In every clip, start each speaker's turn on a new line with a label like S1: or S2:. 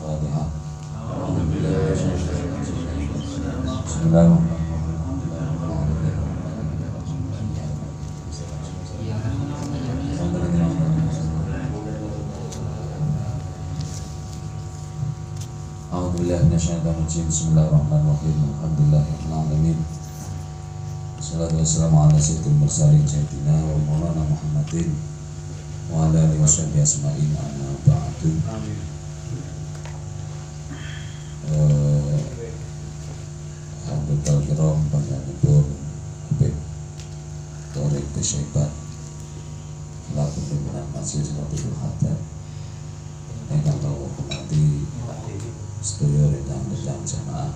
S1: Al-Fatihah. Bismillahirrahmanirrahim. Bismillahirrahmanirrahim. Alhamdulillahirabbil alamin. Wassalatu wassalamu ala sayyidil mursalin sayyidina wa maulana Muhammadin wa ala alihi washabihi asma'in amma ba'du. Alhamdulillah kiram panjenenganipun Habib Thoriq Syaiban selaku pimpinan Masjid Salatul Haddad ingkang kawula hormati sedaya rekan-rekan jamaah.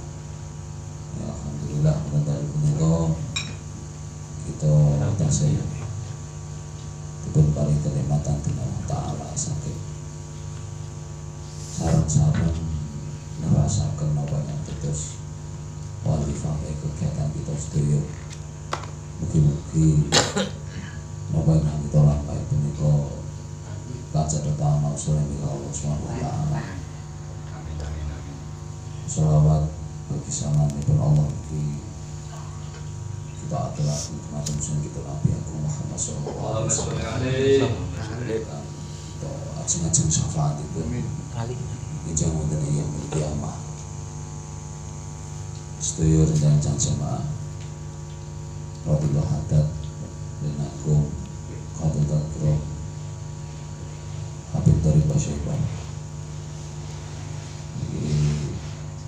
S1: Ya alhamdulillah menawi punika kita tasih dipun paring kenikmatan dening Allah Taala saking sareng-sareng nerasaken napa yang terus wajibah kegiatan kita sedaya. Mugi-mugi napa yang kita lampahi punika kacatatan mausule milik Allah Subhanahu wa taala. Shalawat bagi salamipun Allah bagi kita adalah umat muslim kita Nabi Agung Muhammad sallallahu alaihi wasallam. Kita ajeng-ajeng syafaat itu ijang wonten ing kiamah. Sedaya rencana jamaah Rabbul Haddad dan Agung Khatul Kiram Habib Thoriq Syaiban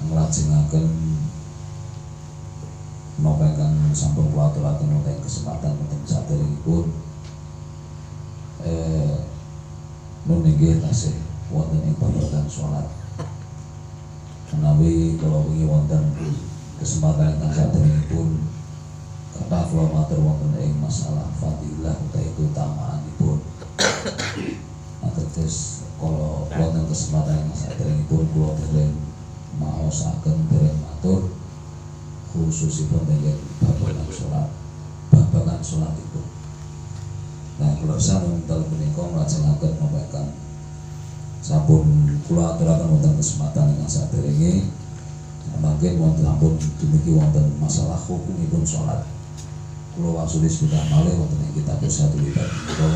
S1: nglajengaken menapa ingkang sampun kula aturaken wonten kesempatan wonten saderengipun nun inggih tasih wonten ing babagan salat menawi kula wingi wonten kesempatan ingkang saderengipun kathah kula matur wonten ing masalah fadilah utawi keutamaanipun. Ateges kala wonten kesempatan ingkang saderengipun kula dereng maosaken dereng matur khususipun ing babagan salatipun. Nah, kula sampun dalem punika nglajengaken napa ingkang sampun kula aturaken wonten kesempatan ingkang saderenge. Mangke wonten sampun dumugi wonten masalah hukumipun salat. Kula wangsuli sebentar malih wonten ing kitab Satu Libat menika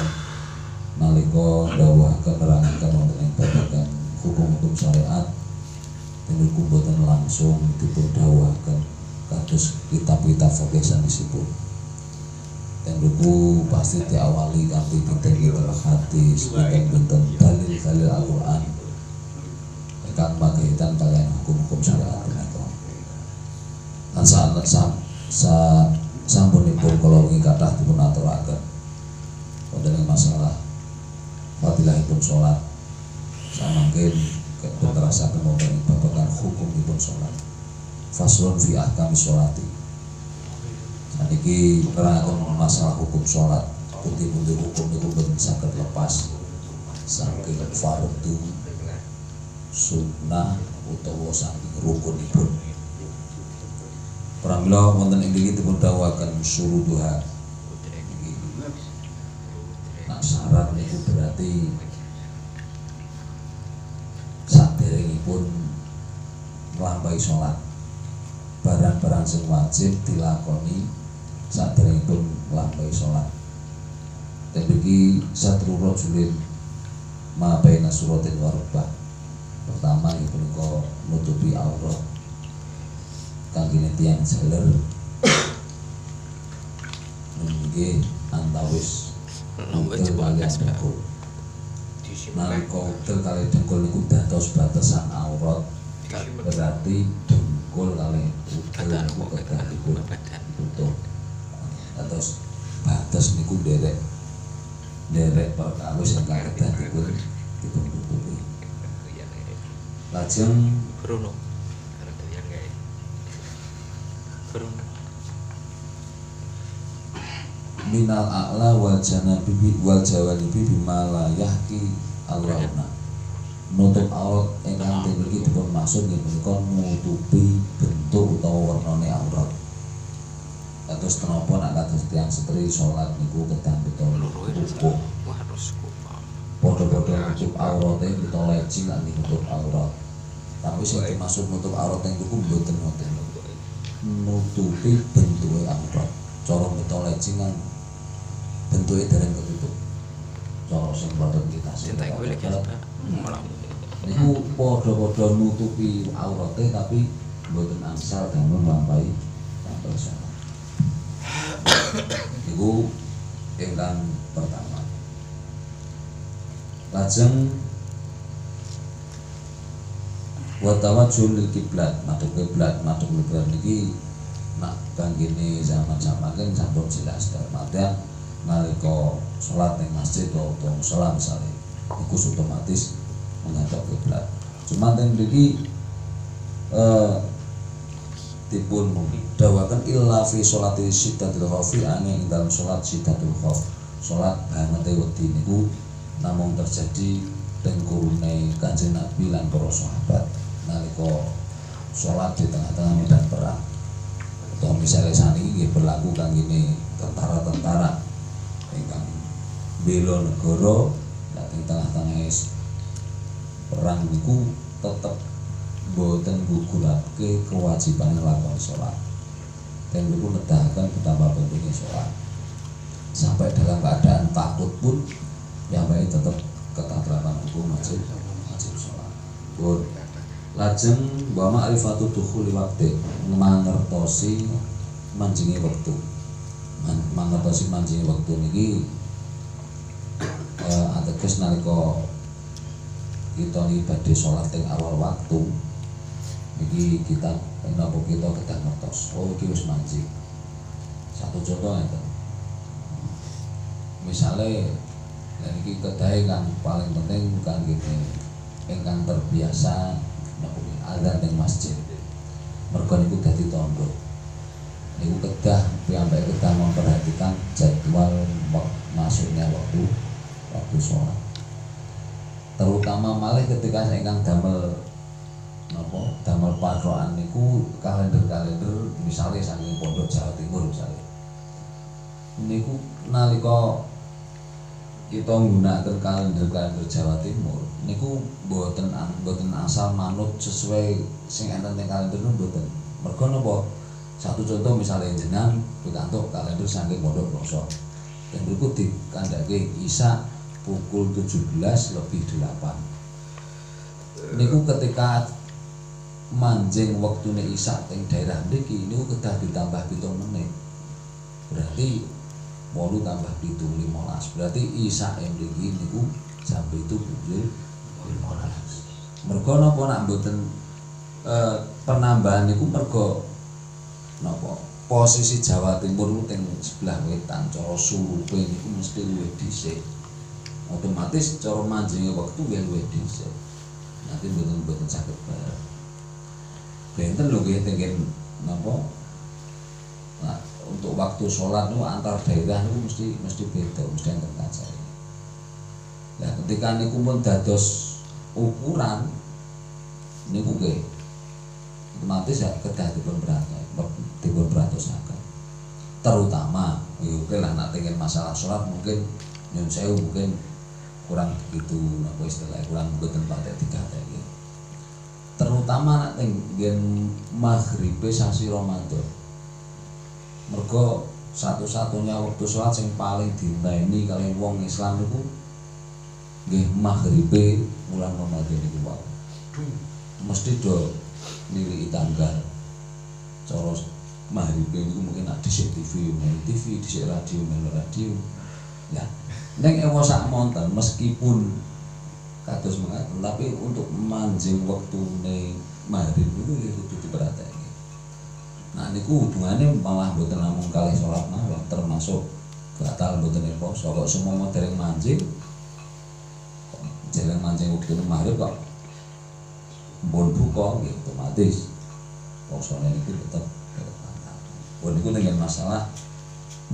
S1: nalika dawuhaken nerangaken wonten ing babagan hukum syariat. Niku boten langsung dipun dawuhaken kados kitab-kitab fikih sanesipun. Dan niku pasti diawali kanthi pinten-pinten hadis, pinten-pinten dalil-dalil Al-Qur'an ingkang makaitan kaliyan hukum-hukum syariat menika. Lan sampunipun kala wingi kathah dipun aturaken wonten ing masalah fadilahipun salat. Samangken kita terasakan wonten babagan hukumipun salat. Faslun fi ahkami sholati. Saniki nerangaken masalah hukum salat. Pundi-pundi hukum niku boten saged lepas saking fardhu, sunnah utawa saking rukunipun. Pramila wonten ing mriki dipun dawuhaken syuruduha. Nah, syarat niku berarti saderengipun nglampahi salat. Barang-barang sing wajib dilakoni saderengipun nglampahi salat. Dan iki satru rajulin ma baina suratin wa rubah. Pertama iku punika nutupi aurat. Kangge tiyang jaler nggih antawis wajib bagas nalika utel kali dengkul niku dados batasan aurat, berarti dengkul kali utel niku kedah dipun tutup. Dados batas niku derek perkawis ingkang kedah dipun tutupi. Lajeng
S2: Bruno
S1: minal a'la wal janabi wal jawanibi bima la yahki Allahuna. Nutup aurat ingkang mriki dipun maksud nggih menika nutupi bentuk utawa wernane aurat. Kados menapa nek kados tiyang setri salat niku kedah beto rukuh. Padha-padha nutup aurate kita leci lan nutup aurat. Tapi sing dimaksud nutup aurat ing buku mboten ngoten. Nutupi bentuke aurat. Cara beto leci kan bentuke dereng ketutup. Cara sing boten kita sing niku padha-padha nutupi aurate tapi mboten angsal dangun nglampahi sampai salat. Iku ingkang pertama. Lajeng wa tawajjuh lil kiblat, madhep kiblat niki nak kanggene zaman-zaman kan sampun jelas darmatan nalika salat ning masjid utawa musala misale iku otomatis menghadap kiblat. Cuma teng mriki dipun dawaken illa fi sholati syiddatul khaufi ing dalam salat syiddatul khauf. Salat banget wedi niku namung terjadi teng kurune Kanjeng Nabi lan para sahabat nalika salat di tengah-tengah medan perang. Atau misalnya saniki nggih berlaku kanggene tentara-tentara ingkang bela negara lan ing tengah-tengah perang niku tetep boten gugurake kewajiban nglakoni salat. Dan niku nedahaken betapa pentingnya salat. Sampai dalam keadaan takut pun yang baik tetap ketaatan hukum wajib salat. Pun lajeng wa ma'rifatu dukhuli waqti mangertosi manjingi wektu. Mangertosi manjingi wektu niki ateges nalika kita badhe salat ing awal waktu iki kita menapa kita kedah ngertos oh iki wis manjing. Satu contoh ngeten. Misale lan iki kedahe kang paling penting kang ngene ingkang terbiasa napa azan ning masjid. Mergo niku dadi tandha. Niku kedah piyambake kedah memperhatikan jadwal masuknya waktu sholat. Terutama malih ketika ingkang damel napa damel patrokan niku kalender-kalender misalnya saking pondok Jawa Timur misalnya. Niku nalika kita nggunakaken kalender Jawa Timur niku mboten asal manut sesuai sing enten ing kalender mboten. Mergo napa? Satu contoh misalnya jenengan pikantuk kalender saking pondok Ploso. Dan niku dikandhake Isya pukul 17:08. Niku ketika manjing waktune Isya teng daerah mriki niku kedah ditambah 7 menit. Berarti 8 tambah 7 15. Berarti Isya mriki niku jam 7:15. Mergo napa nak mboten penambahan niku mergo napa posisi Jawa Timur niku teng sebelah wetan cara surupe niku mesti luwih dhisik. Otomatis cara manjinge wektu nggih luwih dhisik. Nanti mboten saged bareng. Benten lho nggih tenggen napa? Nah, untuk waktu sholat niku antar daerah niku mesti beda, mesti enten kancane. Lah ketika niku pun dados ukuran niku nggih otomatis ya kedah dipun beratosaken. Terutama yo lah nek tenggen masalah sholat mungkin nyun sewu mungkin kurang begitu napa istilahnya kurang mboten patek dikateki. Terutama nek tenggen maghribe sasi Ramadan. Mergo satu-satunya waktu sholat yang paling dinteni kali wong Islam niku nggih maghribe wulan Ramadan niku wae. Mesti do nilai tanggal. Cara maghribe niku mungkin ada dhisik TV, dhisik radio. Ya, ning ewa sak monten meskipun kados mengatakan tapi untuk manjing wektune maghrib niku ya kudu diperhatike. Nah niku hubungannya malah mboten namung kalih salat malam termasuk batal mboten poso kok semua dereng manjing. Dereng manjing wektune maghrib kok mbon buka nggih otomatis posone niku tetep batal. Pun niku dengan masalah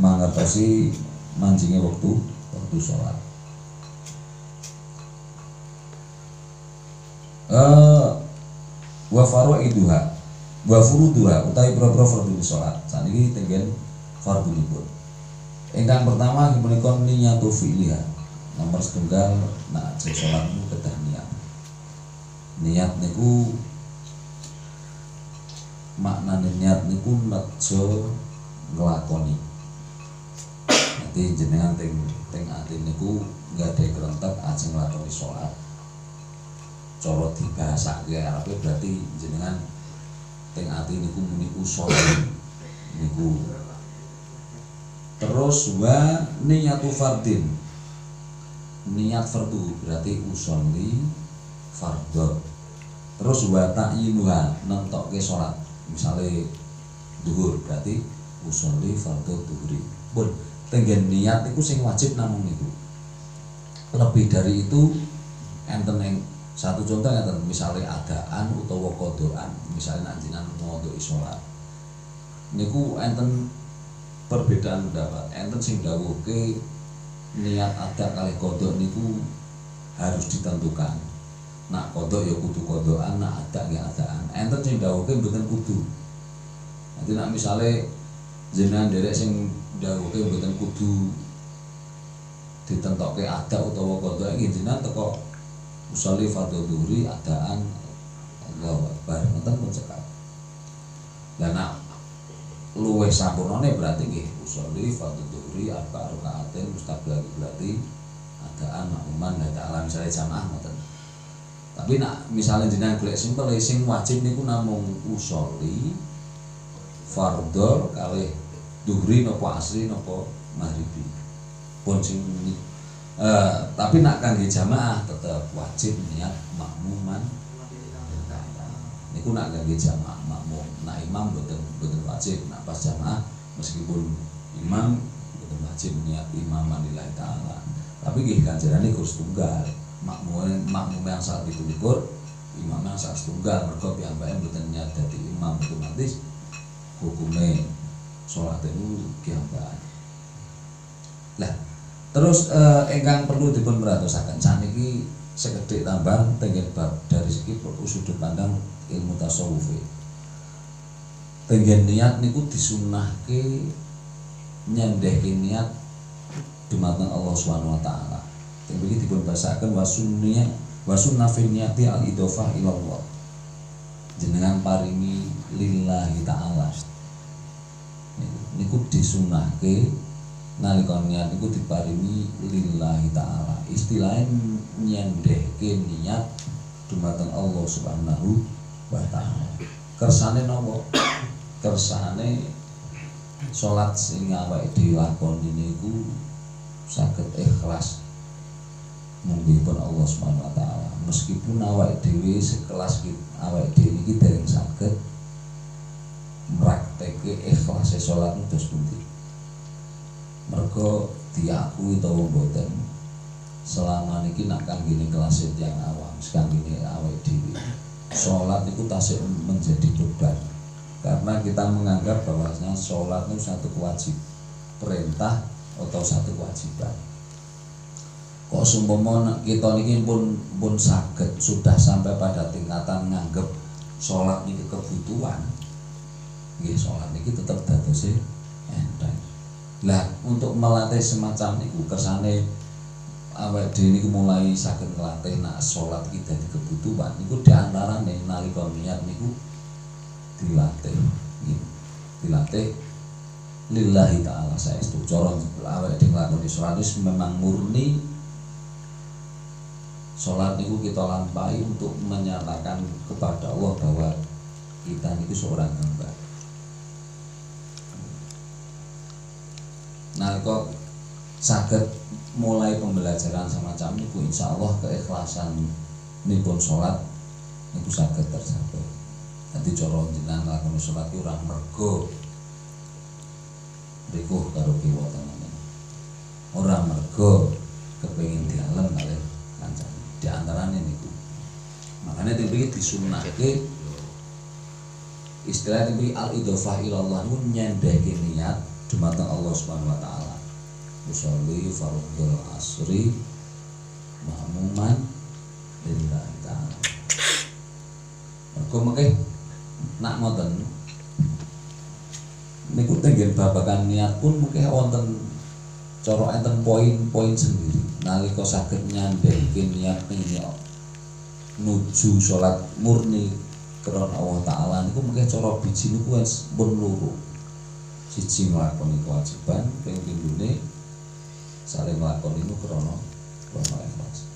S1: mangertosi manjingnya waktu sholat. Wa faraiduha wa furuduha utawi pira-pira fardhu sholat. Saniki tenggen fardhunipun. Ingkang pertama punika niyatu fi'liha. Nomor setunggal nak sholat niku kedah niat. Niat niku maknane niat niku nejo nglakoni. Nanti jenengan teng ati niku nggadahi kerentek ajeng nglakoni salat. Cara dibahasake arepe berarti jenengan teng ati niku muni usolli niku. Terus wa niyatu fardin, niat fardu berarti usolli fardhu. Terus wa ta'yinuha, nentokke salat, misale zuhur berarti usolli fardhu zuhri. Pun tenggen niat niku sing wajib namung niku. Lebih dari itu enten yang satu contoh enten misale adaan utawa kodoan, misale nek jenengan ngodhoki salat niku enten perbedaan pendapat. Enten sing dawuhke niat ada kalih kodok niku harus ditentukan. Nak kodok ya kudu kodokan, nak ada ya adaan. Enten sing dawuhke mboten kudu. Nanti nak misale jenengan derek sing dawuhke mboten kudu ditentokke ada utawa kodok, iki jenengan teko usolli fardhu dhuhri adaan Allahu Akbar ngoten pun cekap. Lah nak luwih sampurnane berarti nggih usolli fardhu dhuhri arba rakaatin mustaqbil berarti adaan makmuman la ta'ala misale jamaah ngoten. Tapi nak misalnya jenengan golek simpel sing wajib niku namung usolli fardhu kalih dhuhri napa asri napa maghribi. Pun sing tapi nak kangge jamaah tetep wajib niat makmuman. Niku nak kangge jamaah makmum. Nak imam boten wajib, nak pas jamaah meskipun imam boten wajib niat imaman lillahi ta'ala. Tapi nggih ganjarane Gus tunggal. Makmum yang saat ditukur, imam yang saat tunggal mergo piyambake boten niat dadi imam otomatis hukume salat itu piyambake. Lah terus ingkang perlu dipun perhatosaken saniki sekedhik tambahan tenggen bab dari segi sudut pandang ilmu tasawuf. Tenggen niat niku disunahke nyendheke niat dumateng Allah Subhanahu wa taala. Teng mriki dipun bahasaken wasunnah fil niyati al idhofah ila Allah. Jenengan paringi lillahi taala. Niku disunahke nalika niat niku diparingi lillahi ta'ala. Istilahnya nyendheke niat dumateng Allah Subhanahu wa ta'ala. Kersane napa? Kersane salat sing awake dhewe lakoni niku saged ikhlas munggihipun Allah Subhanahu wa ta'ala. Meskipun awake dhewe sekelas awake dhewe niki dereng saged mraktekke ikhlase salat terus pundi. Mergo diakui utawa mboten selama niki nak kanggene kelas yang awam kanggene awake dhewe salat niku tasih menjadi beban karena kita menganggap bahwasanya salat itu satu kewajiban perintah atau satu kewajiban. Kok sumpama kita niki pun saged sudah sampai pada tingkatan nganggep salat niki kebutuhan, nggih salat niki tetep dadose enteng. Lah untuk melatih semacam niku kersane awake dhewe niku mulai saged nglatih nak salat iki dadi kebutuhan niku diantarane nalika niat niku dilatih lillahi ta'ala saestu. Cara awake dhewe nglakoni salat memang murni salat niku kita lampahi untuk menyatakan kepada Allah bahwa kita niku seorang hamba. Nalika saged mulai pembelajaran semacam niku insyaallah keikhlasan nipun salat niku saged tercapai. Dadi cara jenengan nglakoni salat ki ora mergo rikuh karo kiwa tenan. Ora mergo kepengin dialem kalih kancane. Di antarane niku. Makane iki disunahke istilah iki al-idhofah ila Allah niku nyendheke niat dumateng Allah Subhanahu wa taala. Usolli fardhul asri makmuman lillahi ta'ala. Mergo mengke nak ngoten niku tenggen babagan niat pun mungkin wonten cara enten poin-poin sendiri. Nalika saged nyandheke niat menika nuju salat murni karena Allah Ta'ala niku mungkin cara biji niku wis pun loro. Siji nglakoni kewajiban, ping pindhone saling nglakoni niku karena ikhlas.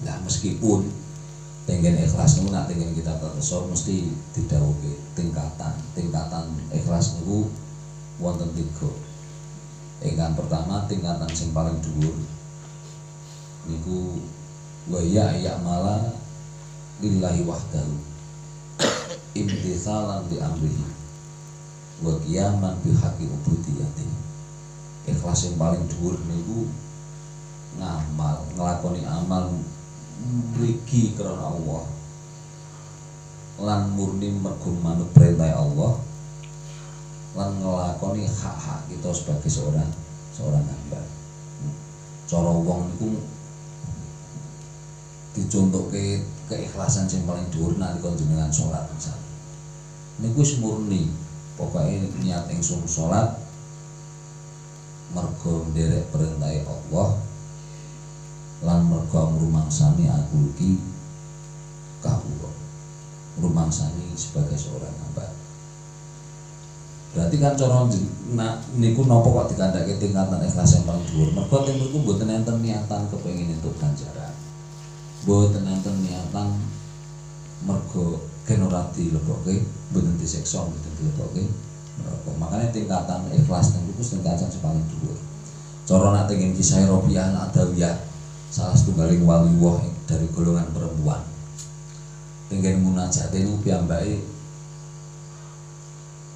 S1: Lah meskipun tenggen ikhlas niku nak tenggen kita terso mesti didhawuhke tingkatan ikhlas niku wonten 3. Ingkang pertama tingkatan sing paling dhuwur niku wa ya'mala lillahi wahdahu imtithalan li amrihi wa qiyaman bi haqqi ubudiyati. Ikhlas yang paling dhuwur niku nglakoni amal mriki karena Allah lan murni mergo manut perintah Allah lan nglakoni hak-hak kita sebagai seorang hamba. Cara wong niku dicontohke keikhlasan yang paling dhuwur nalika jenengan salat misal. Niku wis murni, pokoke niat ingsun salat mergo nderek perintah Allah lan mergo ngrumangsani aku iki kawula. Ngrumangsani sebagai seorang hamba. Berarti kan cara niku napa kok dikandhake tingkatan ikhlas yang paling dhuwur? Mergo teng mriku mboten enten niatan kepengin entuk ganjaran. Mboten enten niatan mergo gen ora dilebokke, mboten disiksa, mboten dilebokke. Makanya tingkatan ikhlas niku tingkatan sing paling dhuwur. Cara nak tenggen kisah Rabi'ah Adawiyah, salah setunggaling waliwah dari golongan perempuan. Tenggen munajat niku piyambake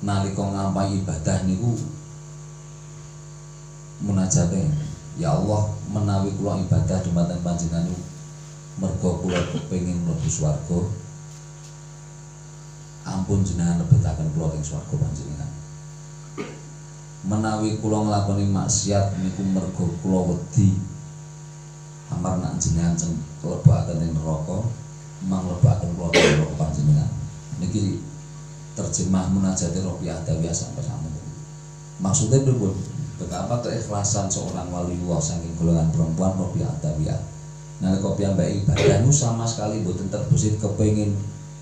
S1: nalika ngampahi ibadah niku munajate, ya Allah menawi kula ibadah dumateng panjenengan mergo kula kepengin mlebu swarga, ampun jenengan lebetaken kula ing swarga panjenengan. Menawi kula nglakoni maksiat niku mergo kula wedi amarna jenengan lebetaken ing neraka, manglebaken kula ing neraka panjenengan. Niki terjemah munajat Rabi'ah Adawiyah sampai sampun. Maksudnya pripun? Betapa keikhlasan seorang waliullah saking golongan perempuan Rabi'ah Adawiyah. Nalika piyambake ibadah nu sama sekali mboten terbesit kepengin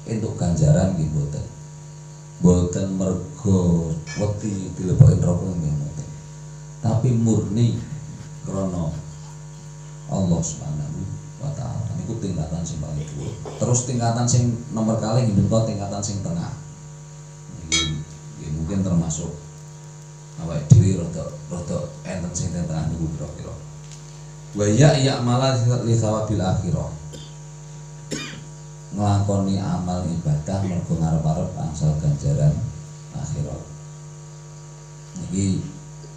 S1: entuk ganjaran nggih mboten. Mboten mergo wedi dilebokke neraka nggih mboten. Tapi murni krana Allah Subhanahu wa taala. Niku tingkatan sing paling dhuwur. Terus tingkatan sing nomor kalih nggih tingkatan sing tengah. Mungkin termasuk awake dhewe rada enten sing tengah niku kira-kira. Wa ya'mala li thawabil akhirah. Nglakoni amal ibadah mergo ngarep-arep angsal ganjaran akhirat. Niki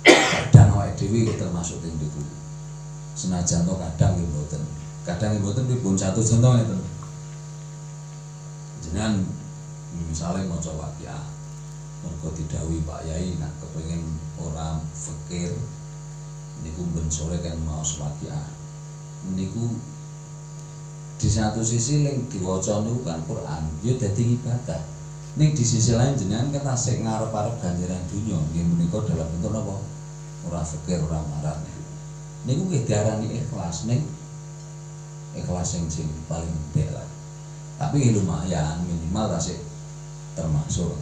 S1: kadang awake dhewe termasuk teng niku. Senajan to kadang nggih mboten. Kadang nggih mboten pripun satu contoh ngeten. Jenengan misale maca Waqiah mergo didhawuhi Pak Yai nak kepengin ora fakir niku ben sore kan maos Waqiah. Niku di satu sisi ning diwaca niku kan Quran, yo dadi ibadah. Ning di sisi lain jenengan kan asik ngarep-arep ganjaran dunya, nggih menika dalam bentuk napa? Ora fakir, ora marat. Niku nggih diarani ikhlas, ning ikhlas sing paling dhek lah. Tapi lumayan minimal asik termasuk.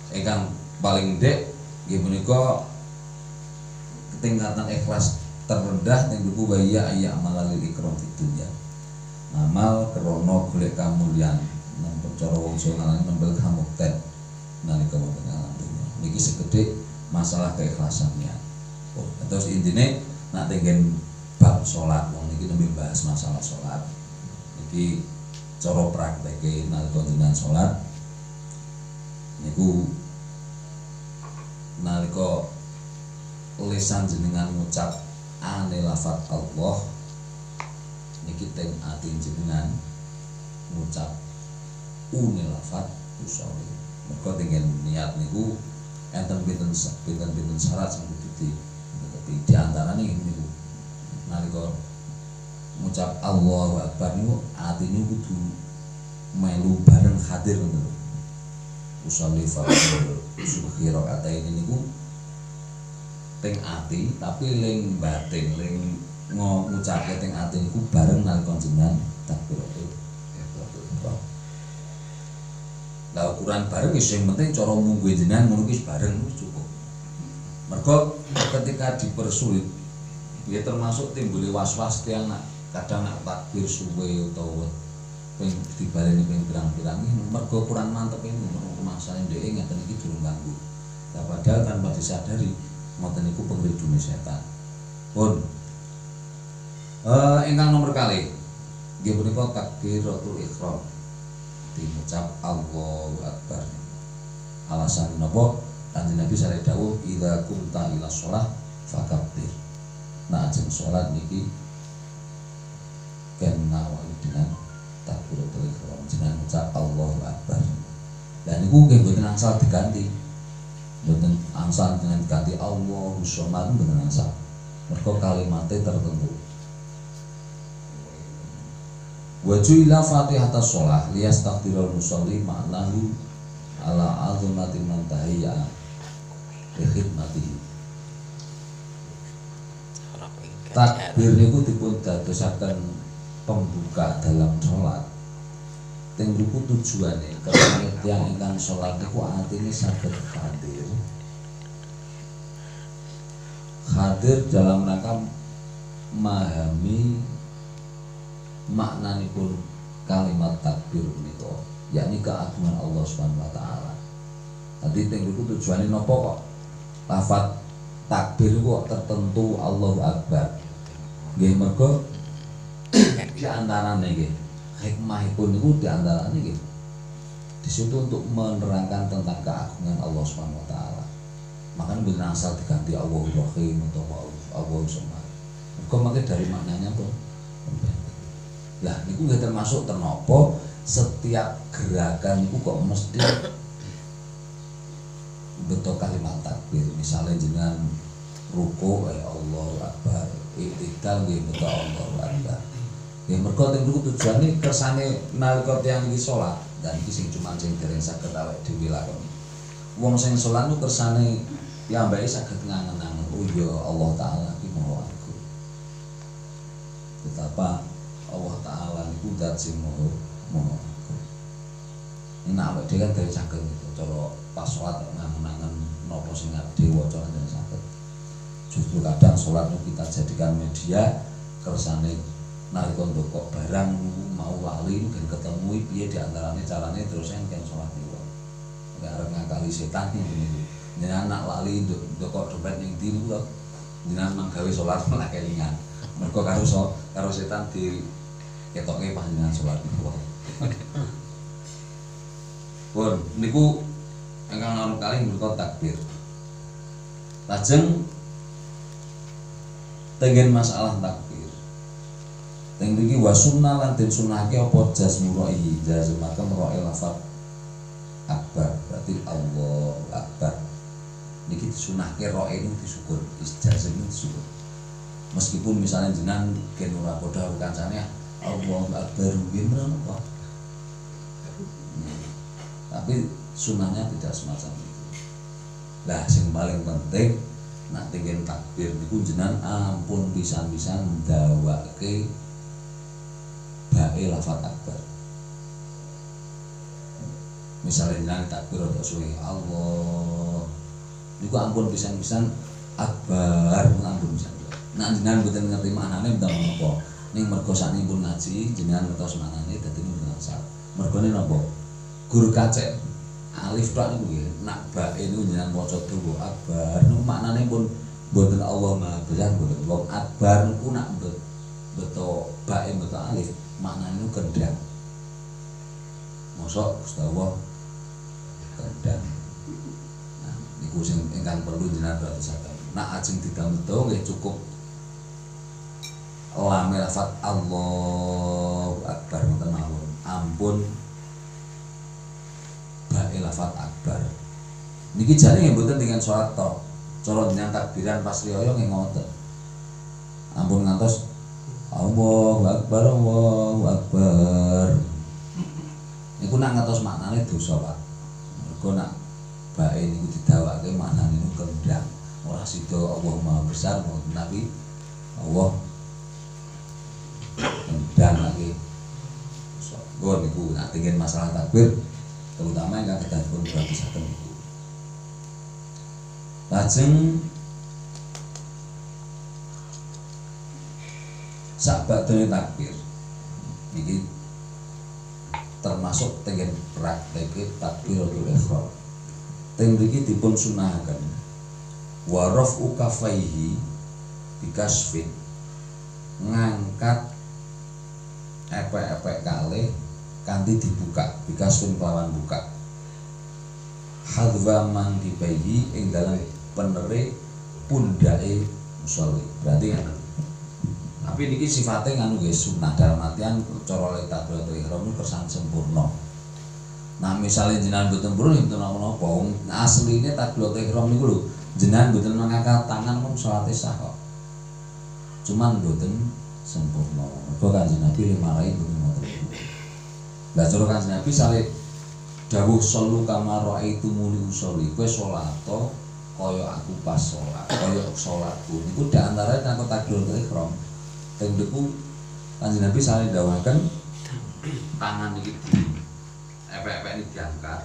S1: Ingkang paling ndek nggih menika tingkatan ikhlas terendah ning buku wa ya'mala lil ikram fid dunya. Amal krana golek kamulyan nang cara wong Jawa ngarani nembel kamukten nalika wonten alam dunya. Niki segede masalah keikhlasan niat. Terus intine nak tenggen bab salat wong niki nembe bahas masalah salat. Niki cara prakteke nalika jenengan salat niku nalika lisan jenengan ngucap ane lafaz Allah niki teng ati jenengan ngucap une lafaz usawi. Mergo dengan niat niku enten pinten syarat sing kudu di antarane niku nalika ngucap Allahu Akbar niku ati niku kudu melu bareng hadir ngono. Usolli fardhu subhi rakaatain niku teng ati tapi ling batin ling ngucapke teng ati niku bareng nalika jenengan aturan bareng wis sing penting cara mungguh jenengan ngono ki bareng wis cukup. Mergo ketika dipersulit ya termasuk timbuli was-was tiyang kadang nak takbir suwe utawa ping dibaleni ping pirang-pirang mergo kurang mantep ini masalah dhek ngeten iki durung ganggu. Lah padahal tanpa disadari ngoten niku pengridune setan. Pun ingkang nomor kali nggih punika takbiratul ihram. Diucap Allahu Akbar. Alasan napa? Kanjeng Nabi sallallahu alaihi wasallam idza kunta ila shalah fakabbir. Nah ajeng salat niki ken ngawali dengan takbiratul ihram jenengan ucap Allahu Akbar. Dan niku nggih mboten angsal diganti. Mboten angsal dengan diganti Allahu Shomad mboten angsal. Mergo kalimatnya tertentu. Wajuila Fatihatas Shalah liyastakbirul musolli ma'nahu ala azumati man tahiyya li khidmatihi. Takbir niku dipun dadosaken pembuka dalam sholat. Teng mriku tujuane kersane tiyang ingkang sholat niku atine saged hadir dalam rangka memahami maknanipun kalimat takbir menika, yakni keagungan Allah Subhanahu wa taala. Tadi teng mriku tujuane napa kok lafaz takbir kok tertentu Allahu Akbar. Nggih mergo di antarane nggih hikmahipun niku di antarane nggih di situ untuk menerangkan tentang keagungan Allah Subhanahu wa taala. Makanya benar asal diganti Allahu Rahim atau Allahu Samad. Mergo mangke dari maknanya pun lah niku nggih termasuk ternopo setiap gerakan niku kok mesti betul kalimat takbir. Misalnya jenengan ruku Allahu Akbar, i'tidal nggih betul Allahu Akbar. Ya mergo teng niku tujuane kersane nalika tiyang iki salat dan iki sing cuma sing dereng saged awake dhewe lakoni. Wong sing salat niku kersane piyambake saged ngangen-angen oh ya Allah taala iki maha agung. Betapa Allah taala niku zat sing maha agung. Nek awake dhewe kan dereng saged cara pas salat ngangen-angen napa sing awake dhewe waca dereng saged. Justru kadang salat kita jadikan media kersane nalika ndokok barang mau lali ben ketemu piye diantarane carane terus enten salat niku. Nek arep ngakali setan iki jenengan nak lali ndokok dompet ning ndi niku jenengan manggawe salat malah kelingan. Mergo karo setan di ketoke panjenengan salat niku. Pun niku ingkang nomor kali menika takbir. Lajeng tengen masalah takbir. Teng mriki wa sunnah lan den sunahke apa jazmu ra'i, jazmake ra'i lafaz akbar, berarti Allahu Akbar. Niki disunahke ra'i niku disukun, ijazah niku disukun. Meskipun misalnya jenengan gen ora padha kancane Allahu Akbar nggih menapa. Tapi sunahnya tidak semacam itu. Lah sing paling penting nak tengen takbir niku jenengan ampun pisan-pisan ndawake bae lafaz akbar. Misalnya jenengan takbir atau suwe Allah niku ampun pisan-pisan akbar ampun pisan. Nek jenengan mboten ngerti maknane ndang menapa ning mergo saknipun ngaji jenengan ngertos maknane dadi mboten asal. Mergone napa? Guru kacek alif tok niku nggih nak bae niku jenengan maca dawa akbar niku maknane pun mboten Allah Maha Besar mboten. Wong akbar niku nak beto bae beto alif maknane kendang. Mosok Gusti Allah kendang. Nah, niku sing ingkang perlu jenengan perhatikan. Nak ajeng didamel nggih cukup lame lafaz Allahu Akbar ngoten mawon. Ampun bae lafaz akbar. Niki jane nggih mboten dengan salat tok. Cara jenengan takbiran pas riyaya nggih ngoten. Ampun ngantos Allahu Akbar, Allahu Akbar. Niku nak ngantos maknane dosa, Pak. Mergo nak bae niku didawake maknane niku kendang. Ora sida Allah Maha Besar mboten tapi Allah kendang lagi. Niku nak tingin masalah takbir terutama ingkang kedah dipun perhatosaken niku. Lajeng sakbadane takbir iki termasuk tenggen prakteke takbiratul ihram. Teng mriki dipun sunahaken wa raf'u kafaihi bikasfin, ngangkat epek-epek kalih kanthi dibuka, bikasfin kelawan buka. Hadwa man dibaihi ing dalam penere pundake musolli. Berarti tapi niki sifatnya nganu guys sunnah, dalam artian cara takbiratul ihram niku kersane sempurna. Nah misalnya jenengan mboten purun ya mboten napa-napa. Asline takbiratul ihram niku lho jenengan mboten ngangkat tangan pun salate sah kok. Cuman mboten sempurna. Mergo Kanjeng Nabi marahi mboten ngoten. Lah cara Kanjeng Nabi sale dawuh sallu kama raaitumuni usolli. Kowe salat kaya aku pas salat, kaya salatku. Niku dak antara kanggo takbiratul ihram. Teng niku Kanjeng Nabi sale dawuhaken tangan iki epek-epek ini diangkat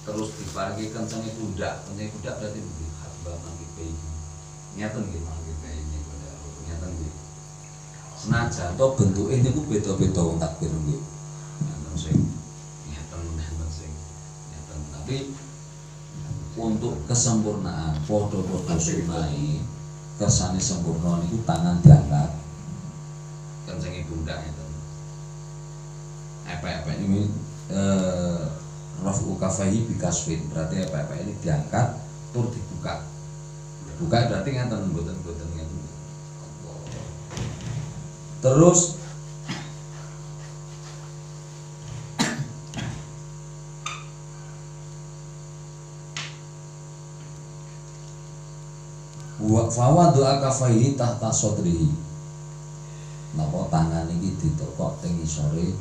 S1: terus diparingi kencenge pundak berarti nggih hadba mangkipe iki. Ngeten nggih mangkipe ini ngeten nggih. Senajan to bentuke niku beda-beda wong takbir nggih. Ngeten sing ngeten sing ngeten. Tapi untuk kesempurnaan padha-padha sunahe kersane sempurna niku tangan diangkat kencenge pundak ngeten. Epek-epek ini rafu kafaihi bikasfin, berarti epek-epek ini diangkat tur dibuka. Buka berarti ngeten mboten ngeten. Terus wa doa kafaihi tahta sodrihi. Napa tangan iki ditokok teng isore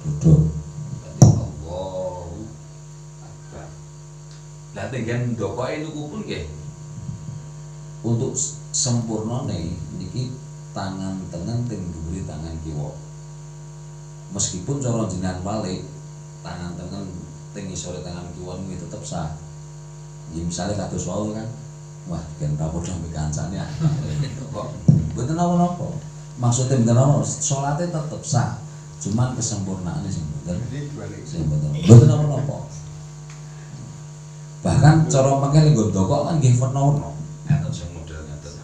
S1: duduk. Berarti Allahu Akbar. Lah tenggen dokoke niku pun nggih untuk sempurnane niki tangan tengen teng dhuwure tangan kiwa. Meskipun cara jenengan walik tangan tengen teng isore tangan kiwa niku tetep sah. Ya misalnya kados wau kan, wah kan rapor sampe kancane kok mboten napa-napa. Maksudnya mboten napa, salate tetep sah. Cuman kesempurnaannya sing mboten napa-napa. Bahkan cara mangke nggo ndokok kan nggih werna-werna. Enten sing model ngeten.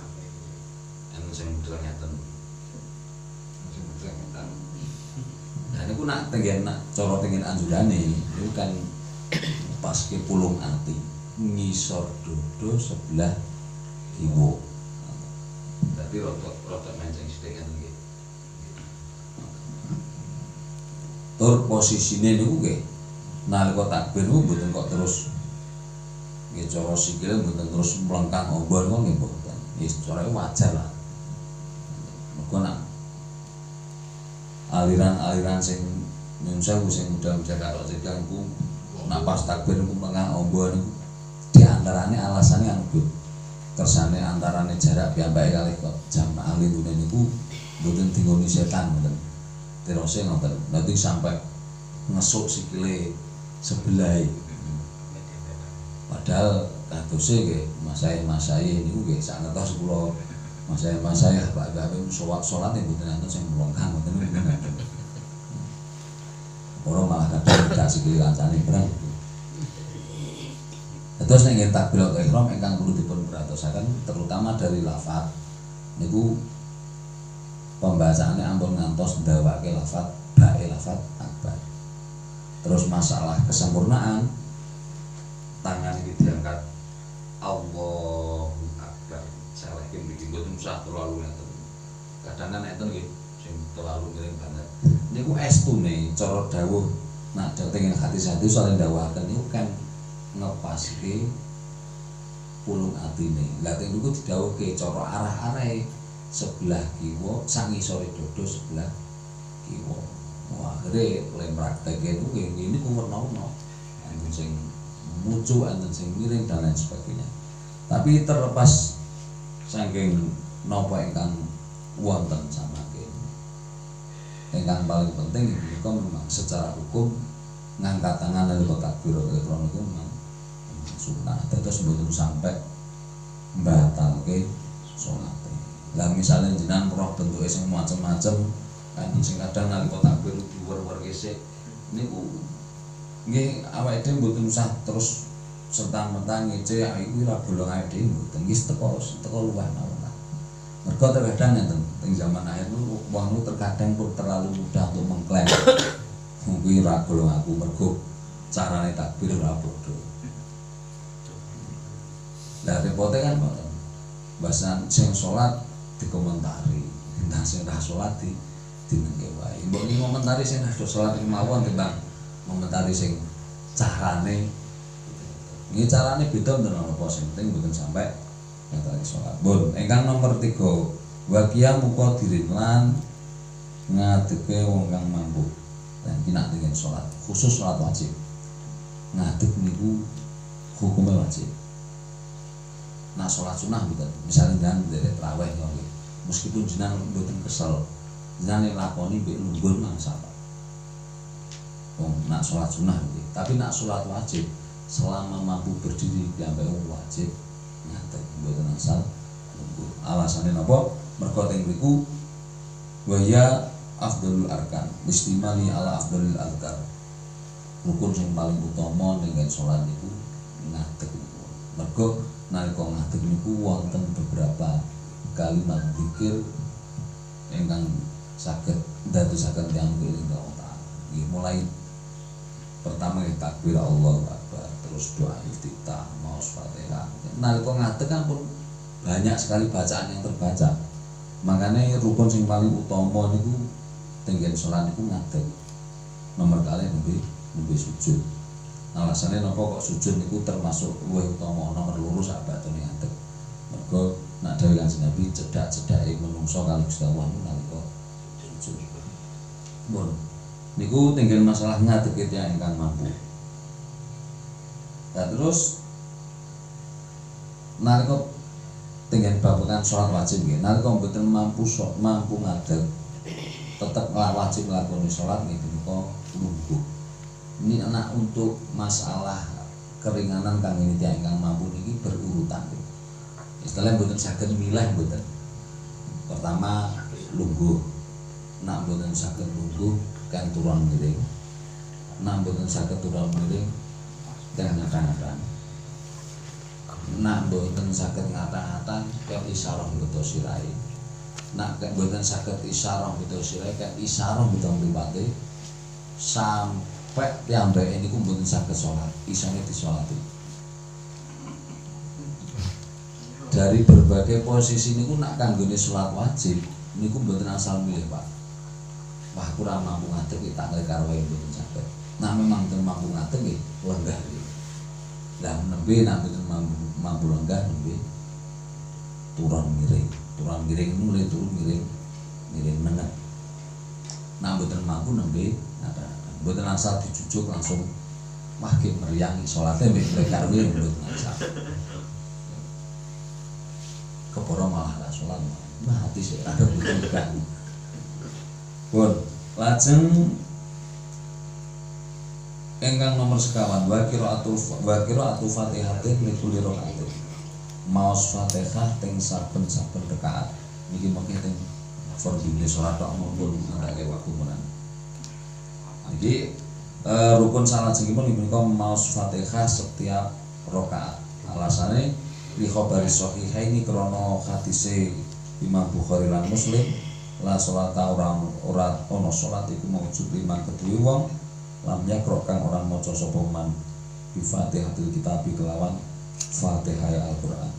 S1: Enten sing model ngeten. Sing model ngeten. Lah niku nak tenggen cara tenggen anjurane niku kan pas ke pulung ati, ngisor dodo sebelah kiwa. Dadi rada menceng sithik ngeten nggih. Tur posisine niku nggih nalika takbir niku mboten kok terus nggih cara sikile mboten terus mlengkang ombon kok nggih mboten. Wis carane wajar lah. Mergo nak aliran-aliran sing nyun sewu sing udah Jakarta sedang ku nak pas takbir niku mlengkang ombon niku diantarane alasane anu kersane antarane jarak piyambake kalih kok jamaah lindune niku mboten dinggoni setan mboten. Terose ngoten. Nanti sampai ngesuk sikile sebelah. Padahal kadose nggih masai niku nggih sak ngertos kula masai Pak Bapak salat mboten enten sing mlongkang mboten niku. Ora malah kadang gak sikile kancane bareng. Terus nek takbiratul ihram ingkang perlu dipun perhatosaken terutama dari lafaz niku pembacaannya ampun ngantos ndawake lafaz bae lafaz akbar. Terus masalah kesempurnaan tangan iki diangkat Allahu Akbar. Salehke mriki mboten usah terlalu ngeten. Kadang kan ngeten nggih sing terlalu miring banget. Niku estune cara dawuh nak tengene hadis-hadis sale ndawuhaken niku kan ngepaske pulung atine. Lah teng niku didhawuhke cara arah-arahe sebelah kiwa sang isore dodo sebelah kiwa. Wah, akhire oleh praktekke niku niku werna-werna. Enten sing mucu, enten sing miring dan lain sebagainya. Tapi terlepas saking napa ingkang wonten samangke. Ingkang paling penting menika memang secara hukum ngangkat tangan nalika takbir ihram niku memang sunah. Terus mboten sampai mbatalke salate. Lah misalnya jenengan roh bentuke sing macem-macem kan sing kadang nalika takbir diwer-wer isik niku nggih awake dhewe mboten usah terus serta-merta ngece iku ora bolong awake dhewe mboten nggih teko luwih mawon. Mergo terkadang ngeten teng zaman akhir niku wong terkadang pun terlalu mudah untuk mengklaim kuwi ora golong aku mergo carane takbir ora padha. Lah repote kan ngoten. Bahasan sing salat dikomentari, nah sing ora salat dinengke wae. Mbok iki ngomentari sing ora salat iki mawon timbang ngomentari sing carane. Nggih carane beda mboten apa sing penting mboten sampai ngatasi salat. Pun ingkang nomor 3 wa qiyamu qadirin lan ngadeke wong kang mampu. Dan kena dengan sholat khusus sholat wajib ngadeg niku hukumnya wajib. Nah sholat sunnah bukan misalnya jangan dari tarawih meskipun jenengan mboten kesel jenengan lakoni mbek lungguh masalah. Nak sholat sunnah gitu. Tapi nak sholat wajib selama mampu berdiri diambil wajib ngadeg mboten asal lungguh. Alasannya napa? Mergo teng mriku wa ya afdalul arkan istimali ala afdalil azkar. Rukun sing paling utama dengan sholat niku ngadeg. Mergo nalika ngadeg niku wonten beberapa kalimat zikir ingkang saged ndadosaken tiyang eling Allah Ta'ala. Mulai pertama takbir Allahu Akbar, terus doa iftitah, maos Fatihah. Nalika ngadeg kan pun banyak sekali bacaan yang terbaca. Makanya rukun sing paling utama niku tenggen sholat niku ngadeg. Nomor kali nembe sujud. Alasannya napa kok sujud niku termasuk luwih utama nomor loro sak bacane ngadeg. Mergo nak dawuh Kanjeng Nabi cedak-cedake menungso kali Gusti Allah nalika sujud. Mun niku tenggen masalah ngadeg tiyang ingkang mampu. Nah terus nalika tenggen babagan sholat wajib nggih nalika mboten mampu ngadeg tetap wajib nglakoni sholat nggih punika lungguh. Ini anak untuk masalah keringanan kang ini tiyang ingkang mampu niki berurutan. Istilahnya mboten saged milih mboten. Pertama lungguh. Nak mboten saged lungguh kan turun miring. Nak mboten saged turun miring kan ngata-ngata. Nak mboten saged ngata-ngata kan isyarah beto sirai. Nak mboten saged isyarah beto sirai kan isyarah beto mripate sampai piyambake niku mboten saged salat, isone disolati. Dari berbagai posisi niku nak kanggone salat wajib niku mboten asal milih, Pak. Wah, kurang mampu ngadeg tak karo mboten saged. Nah memang mboten mampu ngadeg nggih lenggah nggih. Lah nembe nak mboten mampu lenggah nembe turun miring mulai turun miring nengen. Nah mboten mampu nembe mboten asal dijujuk langsung wah ki meriangi salate mbek karo mboten asal. Keporo malah ra salat. Nah hati sik ada butuh kan. Pun lajeng ingkang nomor sekawan wa qiraatul Fatihatin li kulli rakaatin. Maos Fatihah teng saben-saben rakaat. Niki mengke teng fardhu salat tok maupun ngendake waktu menan. Jadi rukun salat singipun menika maos Fatihah setiap rakaat. Alasannya li khabari sahihaini krana hadise Imam Bukhari lan Muslim la sholata ora ana salat iku maujud liman kedue wong lam yakro kang ora maca sapa man bi Fatihatil kitab kelawan Fatihah Al-Qur'an.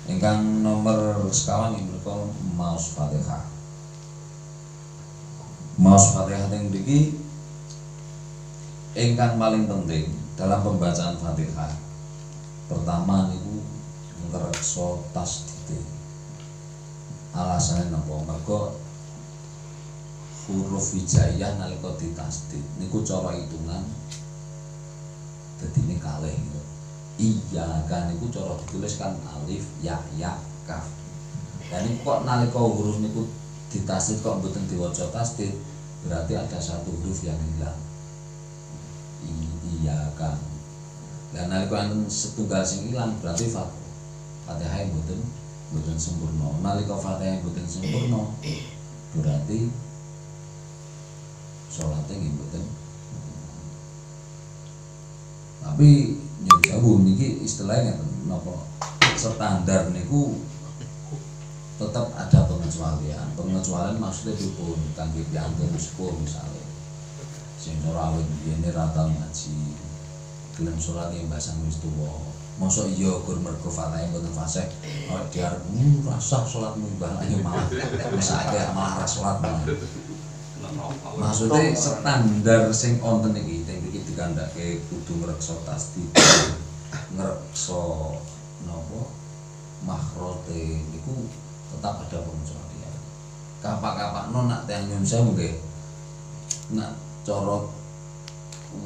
S1: Ingkang nomor sekawan menika maos Fatihah. Maos Fatihah teng mriki ingkang paling penting dalam pembacaan Fatihah. Pertama niku ngreksa tasdid. Alasannya napa? Mergo huruf hijaiyah nalika ditasdid niku cara hitungan dadine kalih. Iya kan niku cara ditulis kan alif ya kaf. Dan niku kok nalika huruf niku ditasdid kok mboten diwaca tasdid, berarti ada satu huruf yang hilang. iya kan. Lah nalika enten setunggal sing ilang berarti Fatihah mboten sempurna. Nalika Fatihah mboten sempurna berarti salate nggih mboten. Tapi nyuwun sewu niki istilahnya napa standar niku tetap ada pengecualian. Pengecualian maksudnya dipun kangge piantun sepuh misalnya sing ora awet biyen ra tau ngaji gelem salat ing basang wis tuwa. Mosok iya gur mergo Fatihah mboten fasih awake diarep rasah salatmu mbah ayo malah mesake malah ra salat malah. Maksudnya standar sing wonten iki dikandake kudu ngreksa tasdid, ngreksa napa makhrote niku tetap ada pengecualian. Kapak-kapakno nak tiyang nyun sewu nggih. Nak cara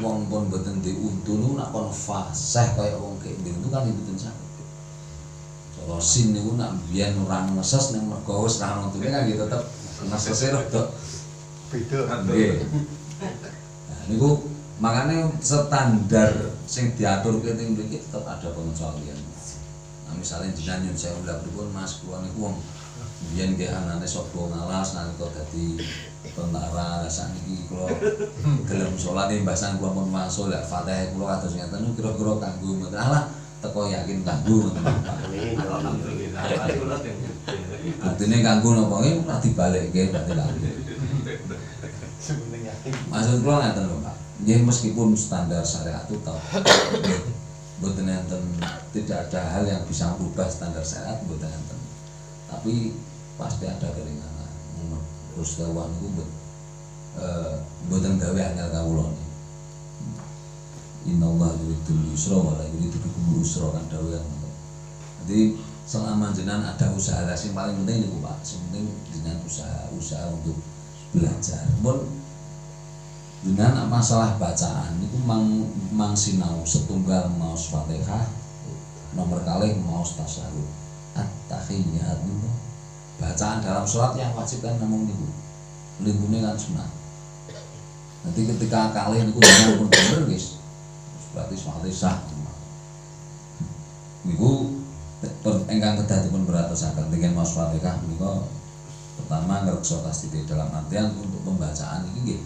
S1: wong pun mboten diuntu niku nak kon fasih kaya wong kek itu kan mboten saged. Cara sin niku nak biyen ora ngeses ning mergo wis ra untune kan gitu tetep ngesese rada beda. Nggih. Nah niku makanya standar sing diatur ning mriki tetep ada pengecualian. Nah misalnya jenengan nyun sewu lha pripun Mas kula niku wong biyen nggih anane sapa ngalas nalika dadi tentara sakniki kula gelem salat ing basan kula pun masuk lek Fatihah kula kados ngeten kira-kira kanggo mboten alah teko yakin kanggo ngoten Pak. Artine kanggo napa nggih ora dibalekke berarti kanggo. Maksud kula ngeten lho Pak. Nggih meskipun standar syariat itu tau mboten enten tidak ada hal yang bisa merubah standar syariat mboten enten. Tapi pasti ada keringanan. Terus dawan niku mboten gawe angel kawula niki. Innallaha yuridul yusra wa la yuridu bikumul usra kan dawuh. Jadi selama jenengan ada usaha sing paling penting niku Pak, sing penting jenengan usaha untuk belajar. Mun jenengan masalah bacaan niku mang sinau setunggal maos Fatihah, nomor kalih maos tasyahud. At-tahiyyat niku bacaan dalam sholat yang wajib kan namung niku. Lingkune kan sunah. Nanti ketika kalih niku jenengan pun bener wis berarti sholat sah. Niku ingkang kedah dipun beratosaken dengan maos Fatihah menika pertama ngreksa tasdid dalam artian untuk pembacaan iki nggih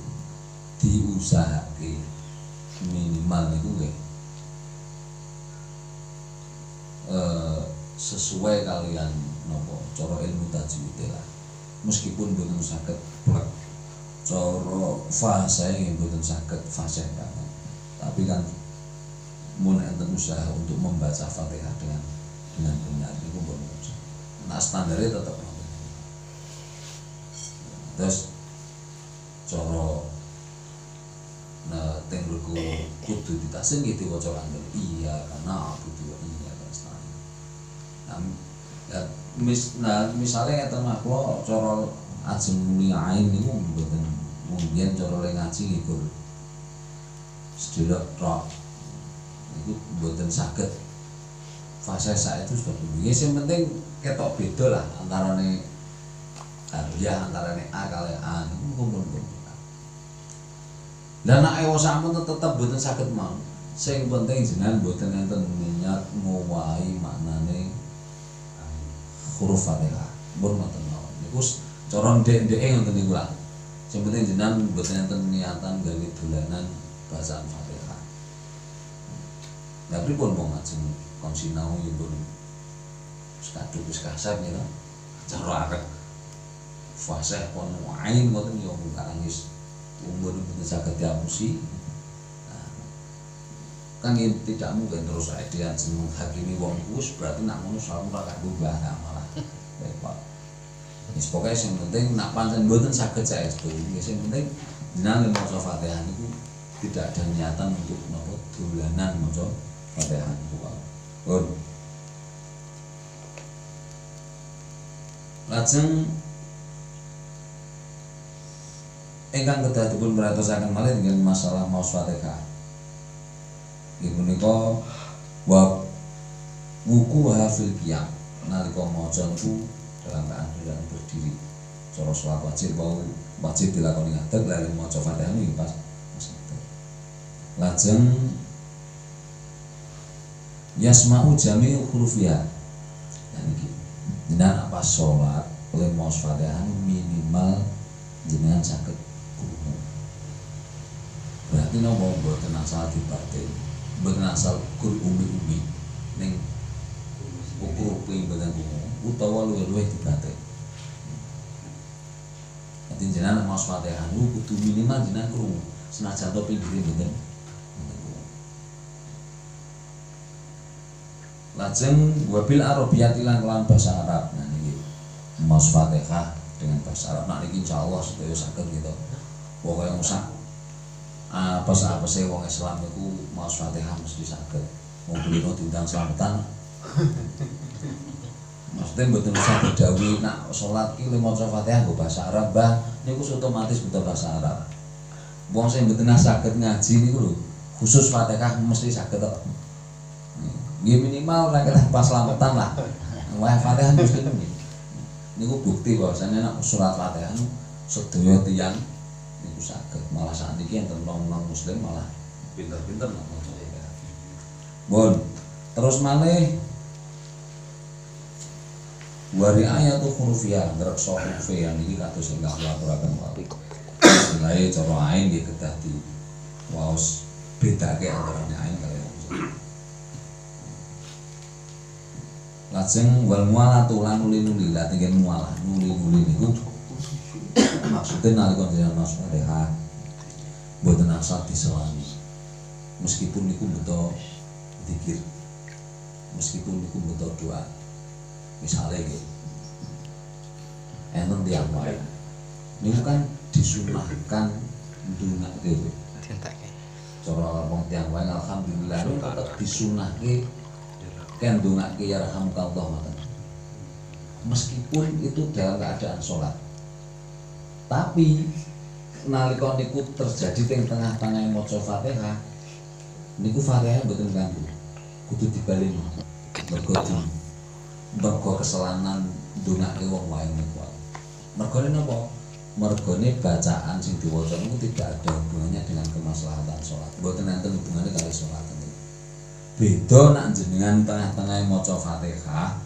S1: diusahake minimal niku nggih sesuai kalian napa cara ilmu tajwid lah. Meskipun mboten saged plek cara fasih mboten saged fasih banget. Tapi kan mun enten usaha untuk membaca Fatihah dengan benar niku mboten usah. Nah standarnya tetap ngoten. Terus cara teng ruku kudu ditasen gitu waca angel iya karena aku tuh iya kan misalnya ngeten aku cara ajeng muni ain niku mboten mungkin cara le ngaji nggih sedherek tok niku mboten saged fase sak itu sudah begini. Yang penting ketok beda lah antarane antarane A kali A niku kumpul-kumpul. Lah nek ewa sampun tetep mboten saged mau. Sing penting jenengan mboten enten niat ngowahi maknane huruf Fatihah. Mun ngoten mawon. Niku cara ndek-ndeke ngoten niku lah. Sing penting jenengan mboten enten niatan gawe dolanan bacaan Fatihah. Lah pripun wong ajeng kon sinau yen pun kadung wis kasar ya. Cara akeh fasih pon wain ngoten yo karangis umur mboten saged diapusi. Kan tidak mungkin terus dia menghakimi wong kus berarti nak ngono salah ora gak berubah malah repot. Wis pokoke sing penting nak pancen mboten saged saestu. Sing penting jenengan maca Fatihah niku tidak ada niatan untuk napa dolanan maca Fatihah niku. Pun lajeng ingkang kedah dipun perhatosaken malih dengan masalah maos Fatihah. Iku menika wa wuku hafil qiyam nalika maca niku dalam keadaan berdiri. Cara salat wajib wajib dilakoni ngadeg lalu maca Fatihah niku pas ngadeg. Lajeng yasma'u jami'u hurufiha. Dan iki jenengan apa sholat oleh maos Fatihah minimal jenengan saged krungu. Berarti nopo mboten asal dibatin, mboten asal kur umi-umi ning ukur ping mboten krungu utawa luwih-luwih dibatin. Dadi jenengan maos Fatihah kudu minimal jenengan krungu senajan to pinggire mboten. Lajeng wabil arabiyati lan kelawan bahasa Arab. Nah niki maos Fatihah dengan bahasa Arab. Nah niki insyaallah sedaya saged gitu. Pokoke usah apa sih wong Islam niku maos Fatihah mesti saged. Wong kulino diundang selamatan. Maksudnya mboten usah didhawuhi nak salat ki maca Fatihah nggo bahasa Arab, Mbah. Niku otomatis buta bahasa Arab. Wong sing mboten saged ngaji niku lho, khusus Fatihah mesti saged kok. Nggih minimal nek pas selamatan lah. Wah Fatihah mesti niku bukti bahwasanya nek surat Fatihah sedaya tiyang niku saged. Malah sakniki enten non muslim malah pinter-pinter nek maca Fatihah. Bon, terus malih wari ayatu hurufiyah ngrekso hurufe yang iki kados sing ngaturaken wae. Mulai cara ain nggih kedah di waos bedake antarane ain kaliyan. Lajeng wal mualatu lan nuli-nuli la tenggen mualah nuli-nuli niku maksudnya nalika jenengan maos Fatihah mboten asal diselami. Meskipun niku beto zikir, meskipun niku beto doa. Misalnya gitu, enten tiang wae niku kan disunahkan ndonga dhewe. Cara wong tiang wae alhamdulillah tetep disunahke kan ndongake ya rahmukallah ngoten. Meskipun itu dalam keadaan sholat. Tapi nalika niku terjadi teng tengah-tengah maca Fatihah niku Fatihah mboten ganggu. Kudu dibaleni. Mergo kesalahan ndongake wong wae niku. Mergone napa? Mergone bacaan sing diwaca niku tidak ada hubungannya dengan kemaslahatan sholat. Mboten enten hubungannya kali sholat. Beda nak jenengan tengah-tengah maca Fatihah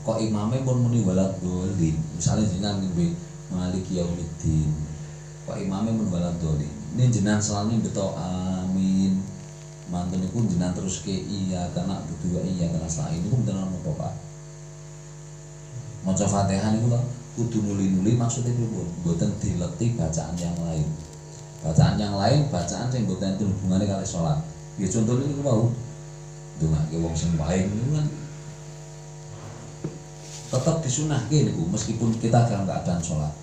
S1: kok imame pun muni walad dolin. Misale jenengan ngombe maliki yaumiddin. Kok imame pun walad dolin. Ini jenengan selane beto amin. Mantun niku jenengan terus ke iya kana butuh iya kana sae niku mboten napa Pak. Maca Fatihah niku kudu nuli-nuli maksudnya pripun? Mboten dileti bacaan yang lain. Bacaan yang lain bacaan sing mboten enten hubungane kali salat. Ya contohnya niku mau ndongake wong sing baik niku kan tetap disunahke niku meskipun kita dalam keadaan sholat.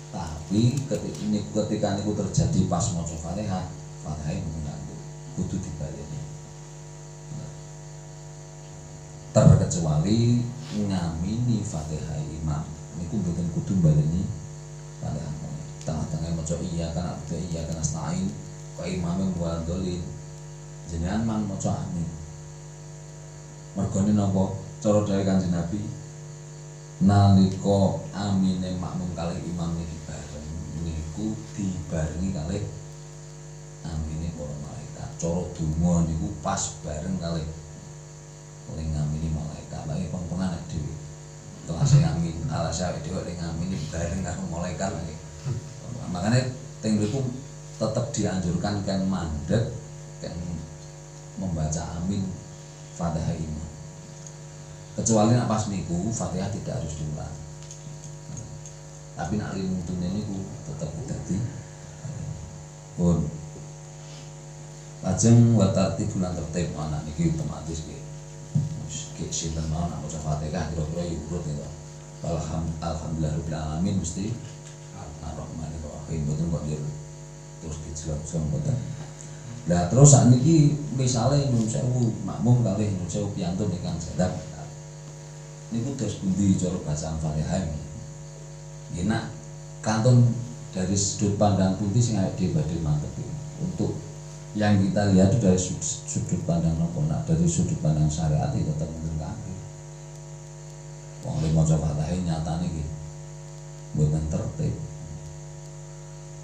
S1: Tapi ketika niku terjadi pas maca Fatihah, Fatihah mengganggu, kudu dibaleni. Terkecuali ngamini Fatihah imam niku mboten kudu baleni Fatihah. Tengah-tengah maca iya kan abda iya kan astain kok imame muwadolin jenengan man maca amin. Mergone napa cara dawuh Kanjeng Nabi nalika amine makmum kalih imam niki bareng niku dibarengi kalih amine para malaikat. Cara donga niku pas bareng kalih ngamini malaikat. Lha pengpengan dhewe. Kelas amin ala sawe dhewe ngamini bareng karo malaikat lagi. Makanya teng mriku tetap dianjurkan kan mandek kan membaca amin Fatihah imam. Kecuali nak pas niku Fatihah tidak harus diulang. Tapi nak limuntune niku tetap dadi pun. Lajeng wa tartib bulan tertib ana niki otomatis nggih. Wis sinten mau nak maca Fatihah kira-kira urut itu. Alhamdulillahirabbil alamin mesti Ar-Rahmanir Rahim mboten kok terus dijelaskan mboten. Lah terus sakniki misale nyuwun sewu makmum kalih nyuwun sewu piyantun ingkang jadab niku terus pundi cara bacaan Fatihah nggih nak kantun dari sudut pandang pundi sing awake dhewe badhe mantep untuk yang kita lihat itu dari sudut pandang nopo nak dari sudut pandang syariat itu tetap menengkapi wong lek maca Fatihah nyatane nggih mboten tertib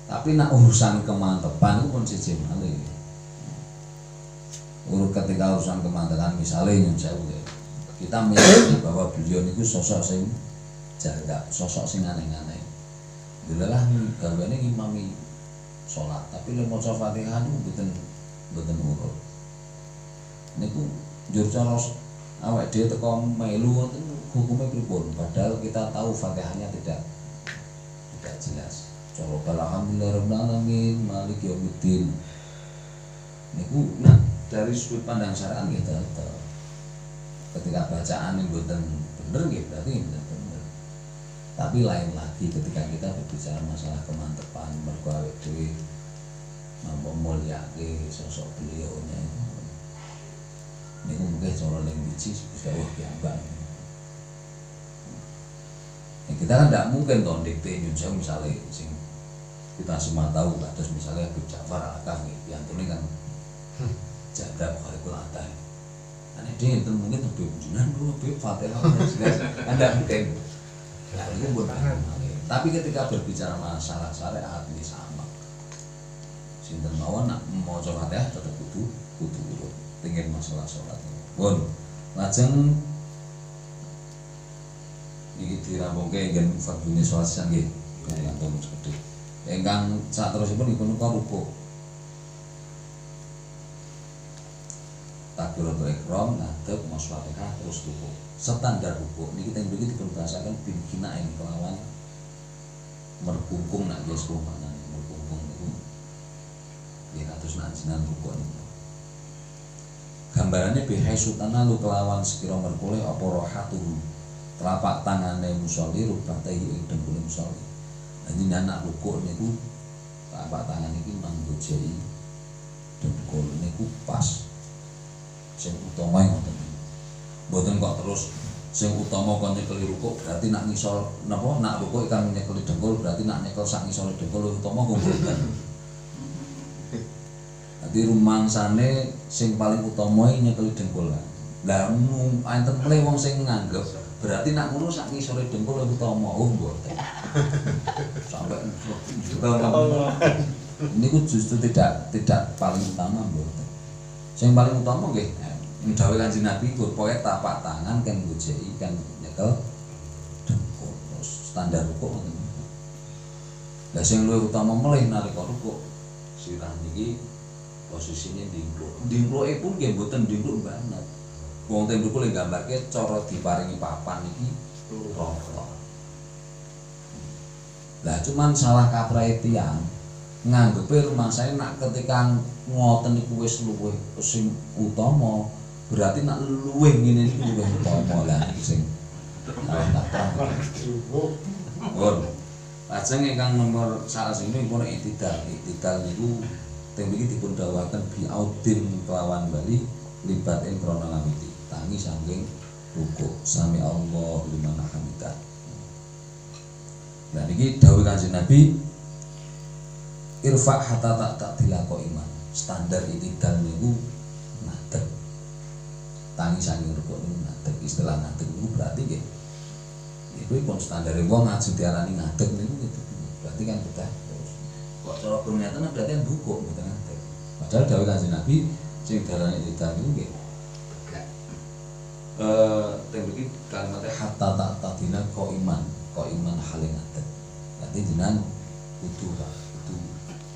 S1: tapi nak urusan kemantepan itu pun siji malih urut ketika urusan kemantenan misalnya nyun sewu kita meyakini bahwa beliau niku sosok sing jaga, sosok sing aneh-aneh. Dilalah gaweane ngimami sholat, tapi lek maca Fatihah niku mboten urut. Niku njur cara awake dhewe teko melu ngoten hukume pripun? Padahal kita tahu Fatihahnya tidak jelas. Cara alhamdulillahirabbil alamin maliki yaumiddin. Niku dari sudut pandang syar'an nggih tetep. Ketika bacaan yang mboten bener nggih berarti mboten bener. Tapi lain lagi ketika kita berbicara masalah kemantepan mergo awake dhewe memulyake sosok beliaunya itu. Niku mungkin cara ning biji bisa wah piyambak. Kita kan tidak mungkin toh dikte nyun sewu misalnya sing kita semua tahu kados misalnya Habib Ja'far Al-Kahfi piantune kan jaga Khairul Adah. Ane dia itu mungkin Habib Junan dulu Habib Fatihah kan tidak mungkin. Nah, itu bukan. Tapi ketika berbicara masalah syariat ini sama. Sinten mawon nak maca Fatihah tetap kudu urut. Tinggal masalah sholat. Pun lajeng iki dirampungke ingkang fardune sholat siang nggih. Kangge sedhik. Ingkang saterusipun dipun ruku. Takbiratul ihram ngadeg maca Fatihah terus ruku. Standar ruku niki teng mriki dipun bahasaken bimkina ing kelawan merkungkung nak yes kumana merkungkung niku. Nggih kados nak jenengan ruku niku. Gambarannya bihai sultana lu kelawan sekira merkule apa rohatuhu telapak tangane musolli rubatahi ing dengkule musolli. Jadi anak rukuk niku telapak tangan iki manggojei dengkul niku pas sing utama ngoten. Mboten kok terus sing utama kon nyekeli rukuk berarti nak ngisor napa nak rukuk kan nyekeli dengkul berarti nak nyekel sak ngisore dengkul utama kok mboten. Di rumangsane sing paling utama nyekeli dengkul. Lah enten mle wong sing nganggep berarti nak ngono sak ngisore dengkul utama mboten. Sampai juga niku justru tidak paling utama mboten. Sing paling utama nggih dawuh Kanjeng Nabi pokoke tapak tangan kan ngojeki kan nyekel dengkul. Terus standar rukuk ngoten. Lah sing luwih utama mleh nalika rukuk sirah niki posisinya dingkluk pun nggih mboten dingkluk banget. Wong teng mriku lek gambarke cara diparingi papan iki rata. Lah cuman salah kaprahe tiyang nganggepe rumah saya nak ketika ngoten niku wis luwih sing utama berarti nak luwih ngene iki luwih utama lah sing salah kaprah. Lajeng ingkang nomor salah sini pun itidal niku teng mriki dipun dawuhaken biaudin kelawan bali libatin krana ngamiti tangi saking ruku sami Allah liman hamidah. Nah niki dawuh Kanjeng Nabi irfa hatta tak dilako iman standar itidal niku ngadeg tangi saking ruku niku ngadeg istilah ngadeg niku berarti nggih iku pun standare wong ajeng diarani ngadeg niku gitu. Berarti kan kita kok cara penglihatan berarti kan buku mboten ngadeg. Padahal dawuh Kanjeng Nabi sing darane itidal niku nggih teng mriki kalimatnya hatta ta'tadina qaiman hale ngadeg. Berarti jenengan kudu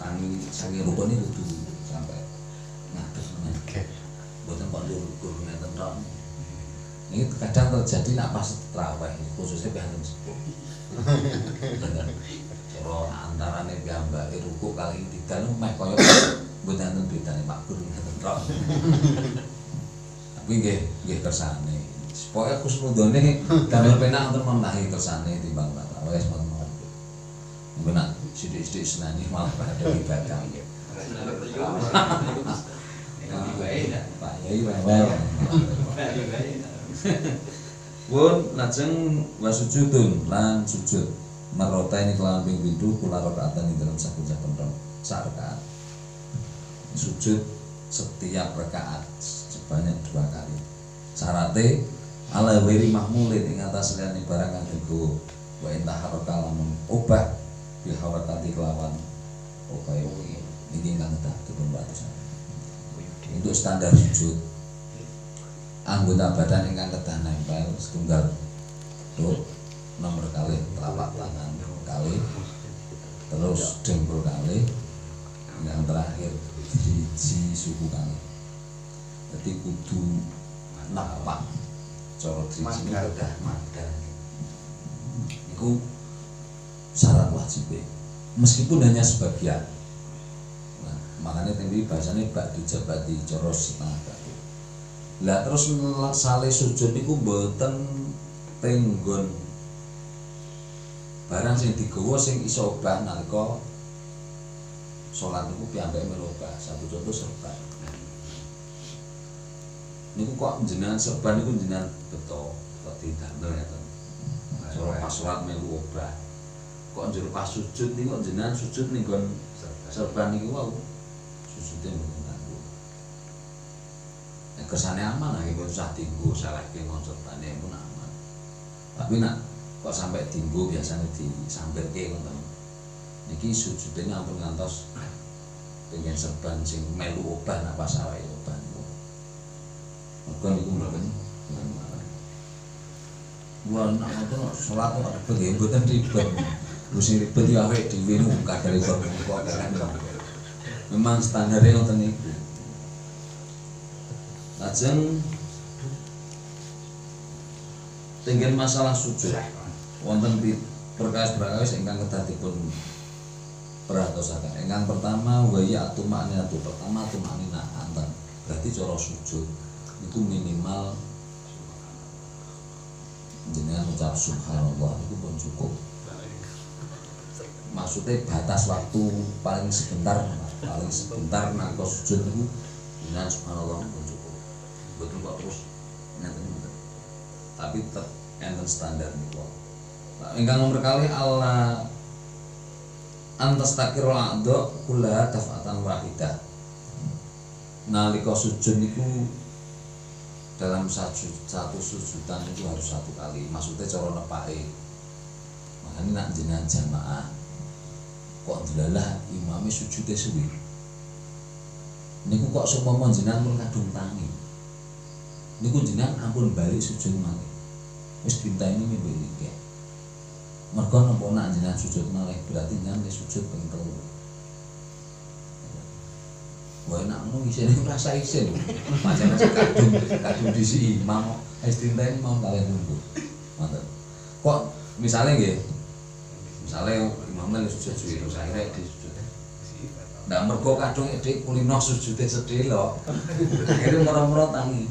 S1: tangi sange rukun iki kudu sampai ngadeg men. Mboten kok ndur ngeten tok. Ini kadang terjadi nak pas traweh khususnya biasa sepuh. Cara antarane piyambake rukuk kali itidal meh kaya mboten enten bedane Pak Guru ngeten tok. Tapi nggih kersane. Pokoke kusnudone damel penak untuk menahi kersane timbang Pak. Wes mon. Benak sithik-sithik senani malah pada ibadah. Pak Yai wae. Pun lajeng wasujudun lan sujud marota ini kelawan ping pindho kula rakaatan ing dalam saben-saben rakaat. Sujud setiap rakaat sebanyak 2 kali. Syaratnya ala wiri mahmulin ing atas liyane barang kang dienggo wa intaharaka lamun obah bil harakati kelawan opae iki ingkang tak dipun batusan. Untuk standar sujud anggota badan ingkang kedah nempel setunggal tuk nomor kalih telapak tangan kalih terus dengkul kalih yang terakhir driji suku kalih. Jadi kudu napak cara driji kedah madhal. Iku syarat wajib meskipun hanya sebagian. Nah, makanya tadi bahasanya ba'du jabati cara setengah batu. Lah terus sale sujud niku mboten tenggon barang sing digawa sing iso obah nalika salat niku piyambake merubah. Satu contoh serban. Niku kok jenengan serban niku jenengan beto kok didamel ya to. Cara pas salat melu obah. Kok njero pas sujud niku jenengan sujud ning nggon serban niku wau sujude mboten nganggo. Nek kersane aman nggih mboten usah dienggo salehke ngon serbane pun aman. Tapi nak kok sampai dienggo biasanya disambirke ngoten. Niki sujude ampun ngantos pengen serban sing melu obah nak pas awake obah niku. Mergo niku mboten wah nak ngoten salat kok nggih mboten ribet. Wis ribet ya awake dhewe niku kadare kok memang standare ngoten niku. Lajeng tenggen masalah sujud wonten perkawis ingkang kedah dipun perhatosaken. Ingkang pertama wa ya atumanatu pertama tumanina anten. Berarti cara sujud itu minimal jenengan ucap subhanallah itu pun cukup. Maksudnya batas waktu paling sebentar nalika sujud niku jenengan subhanallah pun cukup. Betul kok terus ngeten. Tapi tetap enten standar niku. Ingkang nomor kalih Allah antastakirul a'dha kullaha daf'atan wahidah. Nalika sujud niku dalam satu sujudan itu harus satu kali. Maksudnya cara nepake. Makanya nak jenengan jamaah kok delalah imame sujude suwi. Niku kok seumpama jenengan mun kadung tangi. Niku jenengan ampun balik sujud malih. Wis dinteni mimpi iki. Mergo napa nak jenengan sujud malih berarti jenengan wis sujud ping 3. Wah enak ngono isine ngrasa isin. Macam-macam kadung disi imam wis dinteni mau kalih nunggu. Mantep. Kok misale nggih. Misale imamnya sujud terus akhirnya disujud. Ndak mergo kadung dik kulino sujude sedhela. Akhire moro-moro tangi.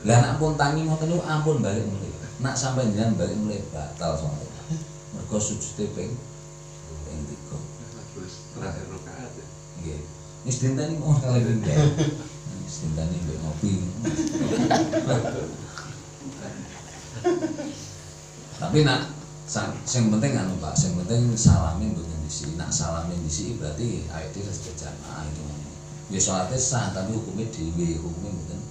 S1: Lah nek pun tangi ngoten niku ampun balik mulih. Nak sampai jenengan balik mulih batal soalnya. Mergo sujude ping 3. Terakhir rakaat. Nggih. Wis dinteni mau kalih benda. Wis dinteni mbek ngopi. Tapi nak sing penting anu Pak, sing penting salame mboten disi. Nak salame disi berarti awake dhewe wis jamaah itu. Ya salate sah tapi hukume dhewe, hukume mboten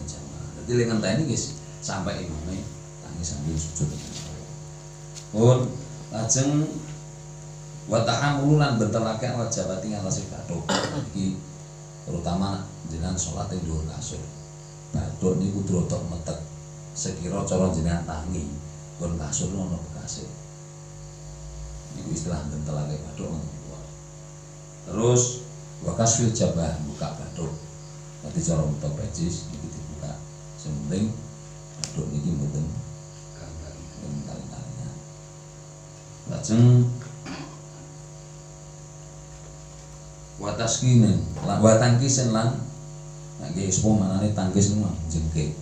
S1: jamaah. Dadi lek ngenteni wis sampai imame tangi sambil sujud. Pun lajeng wa ta'amululan bentelake ala jabati ngatasi bathuk. Iki terutama jenengan salat ing dhuwur kasur. Bathuk niku drotok metek. Sekira cara jenengan tangi pun kasur ono bekase. Niku istilah bentelake bathuk ngono. Terus wa kasfil jabah buka bathuk. Dadi cara utek pejis iki dibuka. Sing penting bathuk niki mboten kali-kalinya. Lajeng wataskinen wa tangkisen lan nggih sepo manane tangkis niku jengke.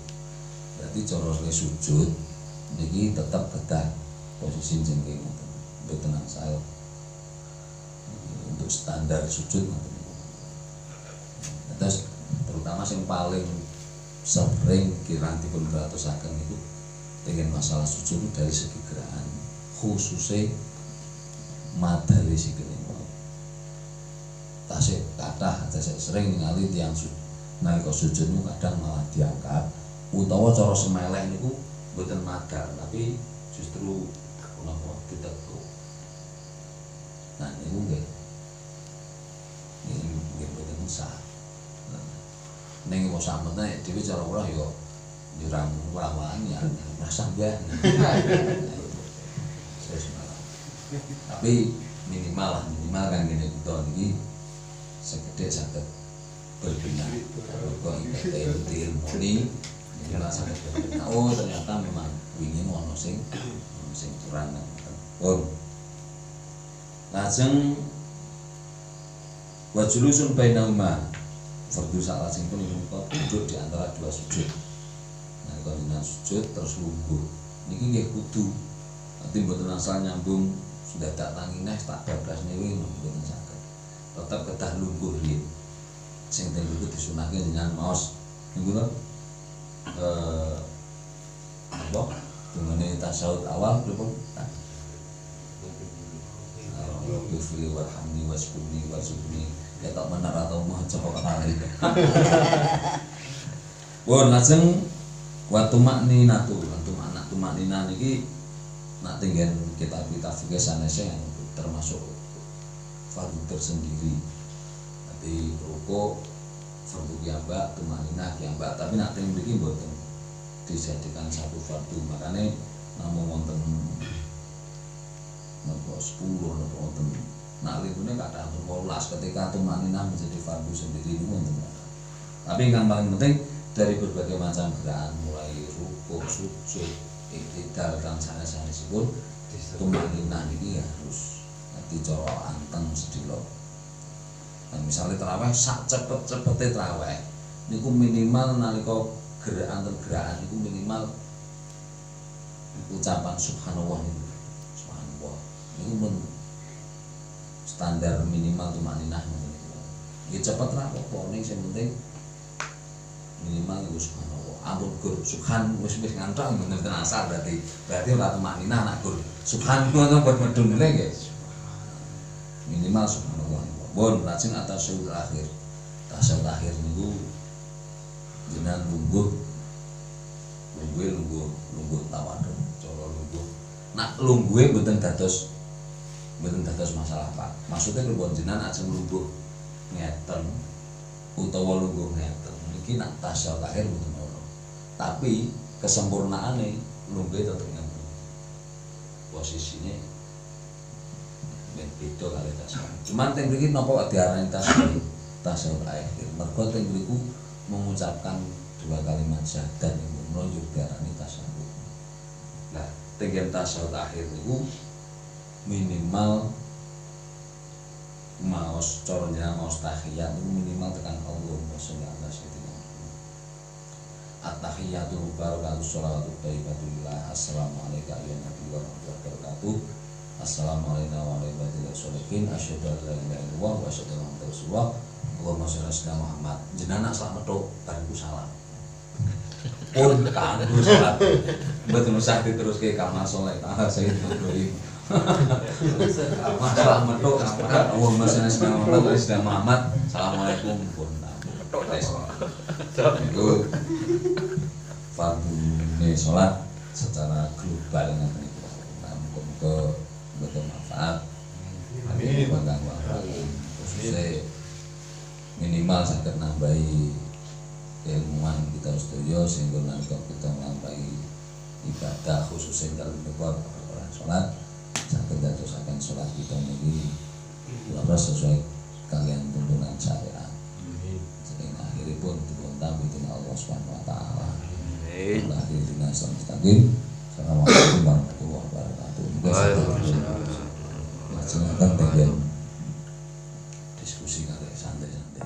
S1: Berarti cara sujud niki tetap kedah posisi jengke ngoten. Mboten angsal. Untuk standar sujud ngoten niku. Terus terutama sing paling sering kirang dipun perhatosaken niku dengan masalah sujud dari segi gerakan khususnya madhale sikile. Tasik kathah sering ningali tiyang nalika sujud niku kadang malah diangkat utawa cara semeleh niku mboten madhal tapi justru napa ditekuk. Nah niku nggih mboten sah. samene dhewe cara ora ya nyurang lawan ya merasa mbah. Tapi minimal kan gini tahun ini segede saged berguna kok ibadah ilmu ini minimal saged berguna. Oh ternyata memang wingi ono sing kurang. Pun lajeng wa julusun bainahuma fardu salajeng punika duduk di antara dua sujud. Nah kalau sujud terus lungguh niki nggih kudu nanti mboten asal nyambung sudah tak tangi neh tak bablas niku mboten saged. Tetep kedah lungguh riyin. Sing ten lungguh disunahke jenengan maos niku lho apa dungane tasawuf awal pripun? Yufli warhamni wasbuni wasubni ya tak menar atau maca kali. Pun lajeng waktu makninatu maknina niki nak tinggal kitab fikih sanese yang termasuk fardu tersendiri. Tapi ruko fardu kiambak, tumaknina kiambak, tapi nak tinggal mriki mboten dijadikan satu fardu. Makanya namung wonten napa 10 napa wonten nak lipune kathah 18 ketika tumaknina menjadi fardu sendiri itu wonten. Tapi yang paling penting dari berbagai macam gerakan mulai rukuk, sujud, iktidal dan sanes-sanesipun tumakninah ini harus dicara anteng sedilo. Nah, misalnya tarawih sak cepet-cepete tarawih niku minimal nalika gerakan niku minimal ucapan subhanallah niku. Subhanallah. Niku pun standar minimal tumakninah niku. Ya cepet ra apa-apa ning sing penting minimal iku subhanallah. Ampun gur subhan wis ngantuk bener tenan asal berarti ora tumakninah nak gur subhan ngono buat medun nggih. Minimal subhanallah. Bon lajeng atasyahud akhir. Tasyahud akhir niku jenengan lungguh tawadhu. Cara lungguh. Nak lungguhe mboten dados masalah Pak. Maksudnya pripun jenengan ajeng lungguh ngeten utawa lungguh ngeten. Niki nak tasyahud akhir mboten ono. Tapi kesempurnaane lungguhe tetep ngeten. Posisine ben beda kali tasyahud. Cuman teng mriki napa diarani tasyahud akhir? Mergo teng mriku mengucapkan dua kalimat syahadat niku menunjuk diarani tasyahud. Nah, teng tasyahud akhir niku minimal maos cara jenengan maos tahiyat niku minimal tekan Allahumma sholli ala sayyidina at-tahiyatu barakatuh sholawatu thayyibatu lillah assalamu alayka ya nabi wa rahmatullahi wa barakatuh assalamu alayna wa ala ibadillah sholihin asyhadu an la ilaha illallah wa asyhadu anna muhammadar rasulullah Allahumma sholli ala sayyidina Muhammad jenengan sak metu bariku salam pun kanggo salat mboten usah diteruske kama sholli ala sayyidina Ibrahim masalah metu Allahumma sholli ala sayyidina Muhammad assalamualaikum pun metu tes itu fardune salat secara global ngene iki. Muga-muga bermanfaat. Amin. Khususnya minimal saged nambahi ilmuwan kita sedaya sehingga nalika kita nambahi ibadah khususnya dalam perkara salat saged dadosaken salat kita niki sesuai kalian tuntunan syariat. Sehingga akhiripun dipun tampi dening Allah Subhanahu wa taala. Amin. Akhirina mustaqim. Assalamualaikum warahmatullahi wabarakatuh. Waalaikumsalam. Diskusi kali santai-santai.